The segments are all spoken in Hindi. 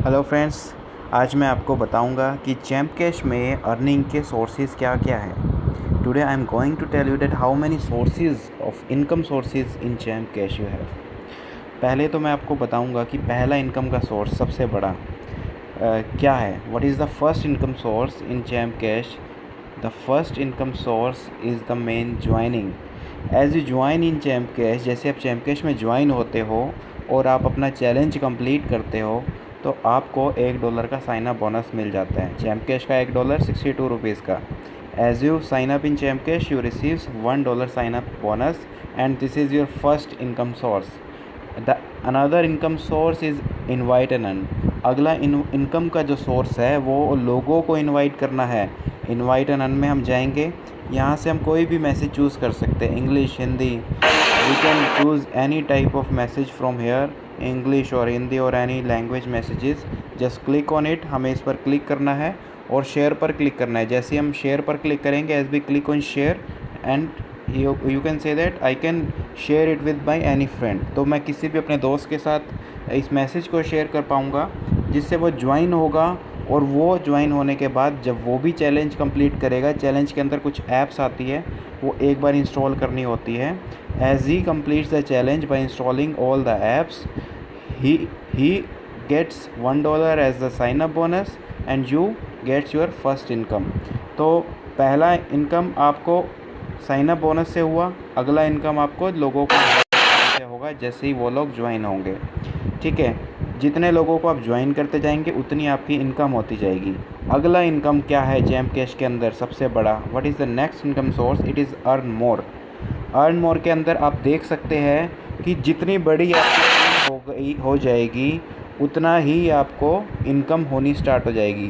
हेलो फ्रेंड्स, आज मैं आपको बताऊंगा कि चैम्प कैश में अर्निंग के सोर्सेज क्या क्या हैं। Today I am going to tell you that how many sources of income sources in Champ Cash you have. पहले तो मैं आपको बताऊंगा कि पहला इनकम का सोर्स सबसे बड़ा क्या है। What is the first income source in Champ Cash? The first income source is the main joining. As you join in Champ Cash, जैसे आप चैम्प कैश में ज्वाइन होते हो और आप अपना चैलेंज कंप्लीट करते हो तो आपको $1 का साइन अप बोनस मिल जाता है। चैम्प कैश का $1 62 का। As you sign up in Champ Cash you receives $1 sign up bonus and this is your first income source. The another income source is invite and earn. अगला इनकम का जो सोर्स है वो लोगों को इनवाइट करना है। इनवाइट एंड अर्न में हम जाएंगे, यहाँ से हम कोई भी मैसेज चूज़ कर सकते हैं, English, Hindi. We can choose any type of message from here, English और हिंदी और any language messages. Just click on it, हमें इस पर क्लिक करना है और शेयर पर क्लिक करना है। जैसे हम शेयर पर क्लिक करेंगे, as we click on share and you can say that I can share it with my any friend. तो मैं किसी भी अपने दोस्त के साथ इस मैसेज को शेयर कर पाऊँगा, जिससे वो ज्वाइन होगा। और वो ज्वाइन होने के बाद जब वो भी चैलेंज कंप्लीट करेगा, चैलेंज के अंदर कुछ ऐप्स आती है, वो एक बार इंस्टॉल करनी होती है। As he completes the challenge by installing all the apps, he gets $1 as the sign up bonus and you gets your first income। तो पहला इनकम आपको साइन अप बोनस से हुआ, अगला इनकम आपको लोगों को से होगा जैसे ही वो लोग ज्वाइन होंगे। ठीक है, जितने लोगों को आप ज्वाइन करते जाएंगे उतनी आपकी इनकम होती जाएगी। अगला इनकम क्या है चैम्प कैश के अंदर सबसे बड़ा? What is the next income source? It is earn more. Earn more के अंदर आप देख सकते हैं कि जितनी बड़ी आपकी हो जाएगी उतना ही आपको इनकम होनी स्टार्ट हो जाएगी।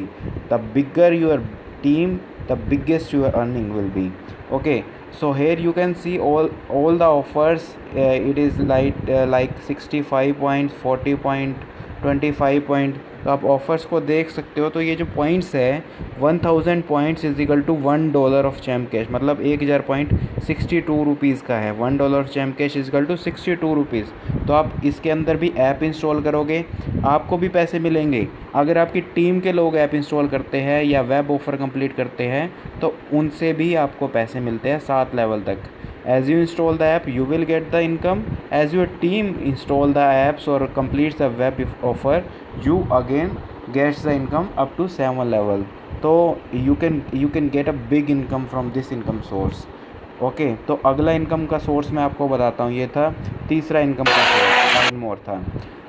The bigger your team, the biggest your earning will be. Okay, so here you can see all the offers। It is like 65 points, 40 point, 25 point। तो आप ऑफ़र्स को देख सकते हो। तो ये जो पॉइंट्स है 1000 points is equal to $1 of Champ Cash, मतलब 1000 पॉइंट 62 रुपीज़ का है। $1 of Champ Cash is equal to 62 rupees. तो आप इसके अंदर भी ऐप इंस्टॉल करोगे, आपको भी पैसे मिलेंगे। अगर आपकी टीम के लोग ऐप इंस्टॉल करते हैं या वेब ऑफ़र कंप्लीट करते हैं तो उनसे भी आपको पैसे मिलते हैं 7 लेवल तक। As you install the app, you will get the income. As your team install the apps or completes the web offer, you again gets the income up to 7 level. तो you can get a big income from this income source. Okay, तो अगला इनकम का सोर्स मैं आपको बताता हूँ। ये था तीसरा इनकम का सोर्स, अर्न मोर था।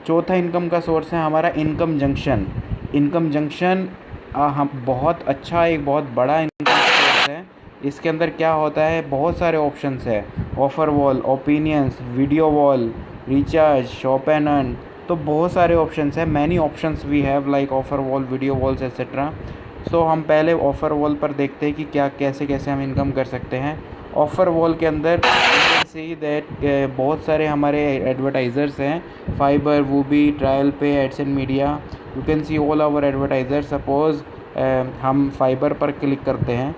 चौथा इनकम का सोर्स है हमारा इनकम जंक्शन। इनकम जंक्शन हम बहुत अच्छा, एक बहुत बड़ा इनकम सोर्स है। इसके अंदर क्या होता है, बहुत सारे ऑप्शंस है। Offer wall, opinions, video wall, recharge, shop and earn. तो बहुत सारे ऑप्शंस हैं। Many options we have like offer wall, video walls etcetera. So हम पहले ऑफ़र वॉल पर देखते हैं कि क्या कैसे कैसे हम इनकम कर सकते हैं। ऑफ़र वॉल के अंदर सी दैट बहुत सारे हमारे एडवर्टाइज़र्स हैं, Fyber, Woobi, trial pay, ads and media. You can see all our advertiser. Suppose हम फाइबर पर क्लिक करते हैं।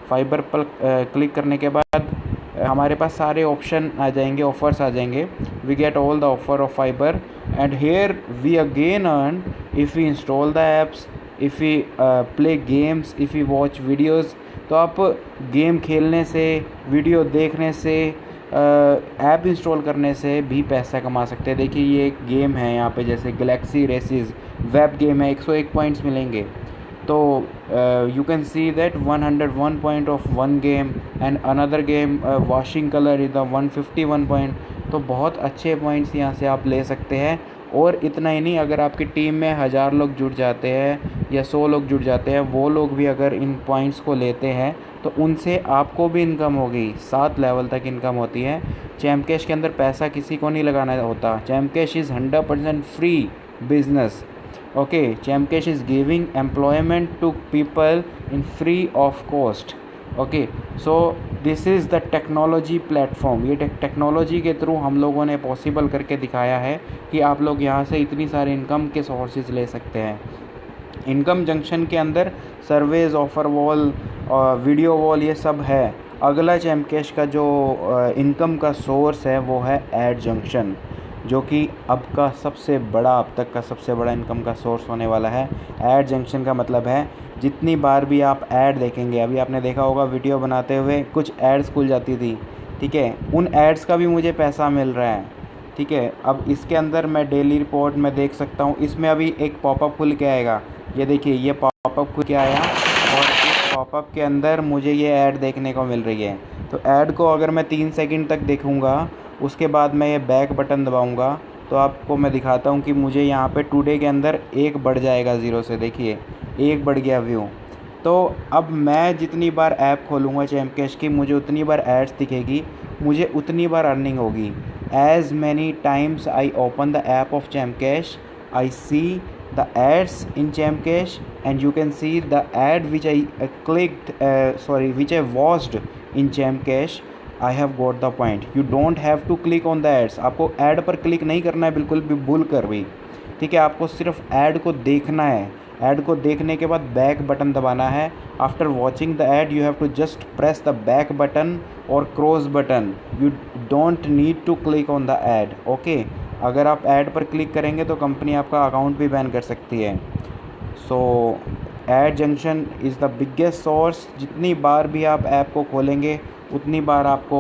फाइबर पर क्लिक करने के बाद हमारे पास सारे ऑप्शन आ जाएंगे, ऑफ़र्स आ जाएंगे। We get all the offer of Fyber and here we again earn if we install the apps, if we play games, if we watch videos. तो आप गेम खेलने से, वीडियो देखने से, ऐप इंस्टॉल करने से भी पैसा कमा सकते हैं। देखिए ये एक गेम है यहाँ पे, जैसे गैलेक्सी रेसेस वेब गेम है, 101 पॉइंट्स मिलेंगे। तो you can see that 101 point of one game and another game washing colour is the 151 point. तो बहुत अच्छे पॉइंट्स यहाँ से आप ले सकते हैं। और इतना ही नहीं, अगर आपकी टीम में 1000 लोग जुड़ जाते हैं या 100 लोग जुड़ जाते हैं, वो लोग भी अगर इन पॉइंट्स को लेते हैं तो उनसे आपको भी इनकम होगी। 7 लेवल तक इनकम होती है। चैम्प कैश के अंदर पैसा किसी को नहीं लगाना होता। Champ cash is 100% free business. Okay, champ cash is giving employment to people in free of cost. Okay, so this is the technology platform। ये टेक्नोलॉजी के थ्रू हम लोगों ने पॉसिबल करके दिखाया है कि आप लोग यहाँ से इतनी सारी इनकम के सोर्सेज ले सकते हैं। इनकम जंक्शन के अंदर surveys, offer wall, video wall, ये सब है। अगला चैम्प कैश का जो इनकम का सोर्स है वो है ऐड जंक्शन। जो कि अब तक का सबसे बड़ा इनकम का सोर्स होने वाला है। ऐड जंक्शन का मतलब है जितनी बार भी आप ऐड देखेंगे, अभी आपने देखा होगा वीडियो बनाते हुए कुछ एड्स खुल जाती थी, ठीक है, उन एड्स का भी मुझे पैसा मिल रहा है, ठीक है। अब इसके अंदर मैं डेली रिपोर्ट में देख सकता हूँ, इसमें अभी एक पॉपअप खुल के आएगा, ये देखिए ये पॉपअप खुल के आया और इस पॉपअप के अंदर मुझे ये ऐड देखने को मिल रही है। तो ऐड को अगर मैं 3 सेकंड तक देखूँगा, उसके बाद मैं ये बैक बटन दबाऊँगा, तो आपको मैं दिखाता हूँ कि मुझे यहाँ पे टुडे के अंदर 1 बढ़ जाएगा 0 से, देखिए 1 बढ़ गया व्यू। तो अब मैं जितनी बार ऐप खोलूँगा चैम्प कैश की, मुझे उतनी बार एड्स दिखेगी, मुझे उतनी बार अर्निंग होगी। As many times I open the app of Chamcash, I see the ads in Chamcash, and you can see the ad which I which I watched in Chamcash. I have got the point. You don't have to click on the ads. आपको ad पर क्लिक नहीं करना है बिल्कुल भी भूल कर भी, ठीक है। आपको सिर्फ ऐड को देखना है। ऐड को देखने के बाद बैक बटन दबाना है। After watching the ad you have to just press the back button और cross button. You don't need to click on the ad, okay. अगर आप ऐड पर क्लिक करेंगे तो कंपनी आपका अकाउंट भी बैन कर सकती है। सो add junction is the biggest source. जितनी बार भी आप ऐप को खोलेंगे उतनी बार आपको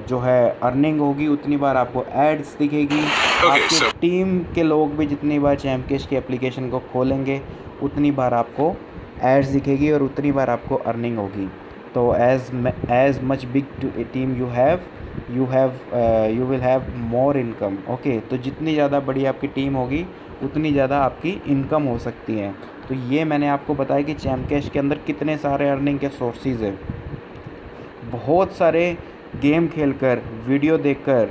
जो है अर्निंग होगी, उतनी बार आपको एड्स दिखेगी। आपकी टीम के लोग भी जितनी बार चैम्प कैश की एप्लीकेशन को खोलेंगे उतनी बार आपको एड्स दिखेगी और उतनी बार आपको अर्निंग होगी। तो as much big team you will have more income, okay. तो जितनी ज़्यादा बड़ी आपकी टीम होगी उतनी ज़्यादा आपकी इनकम हो सकती है। तो ये मैंने आपको बताया कि चैम्प कैश के अंदर कितने सारे अर्निंग के सोर्सेज है। बहुत सारे गेम खेलकर, वीडियो देखकर,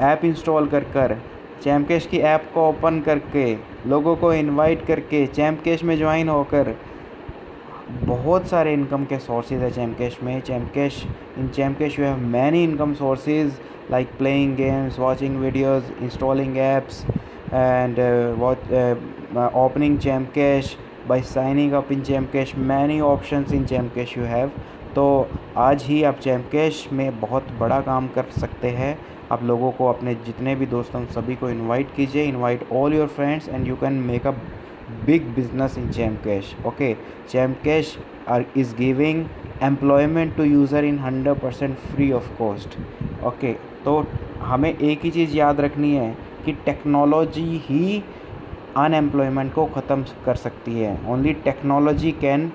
ऐप इंस्टॉल कर चैम्प कैश की ऐप को ओपन करके, लोगों को इनवाइट करके, चैम्प कैश में ज्वाइन होकर बहुत सारे इनकम के सोर्सेज है चैम्प कैश में। In Champ Cash you have many income sources like playing games, watching videos, installing apps and opening Chamcash by signing up in Chamcash. Many options in Chamcash you have. तो आज ही आप Chamcash में बहुत बड़ा काम कर सकते हैं। आप लोगों को, अपने जितने भी दोस्तों सभी को इनवाइट कीजिए, invite all your friends and you can make a big business in Chamcash. Okay, Chamcash is giving employment to user in 100% free of cost. Okay, तो हमें एक ही चीज़ याद रखनी है कि टेक्नोलॉजी ही अनएम्प्लॉयमेंट को ख़त्म कर सकती है। Only technology can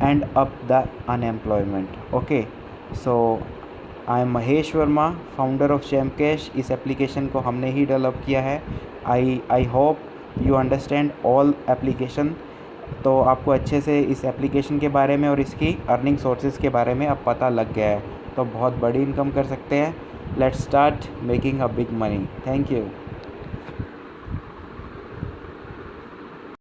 end up the unemployment, okay. So I am Mahesh Verma, founder of ChampCash. इस एप्लीकेशन को हमने ही डेवलप किया है। I hope you understand all application. तो आपको अच्छे से इस एप्लीकेशन के बारे में और इसकी अर्निंग सोर्सेज के बारे में अब पता लग गया है। तो बहुत बड़ी इनकम कर सकते हैं। Let's start making a big money. Thank you.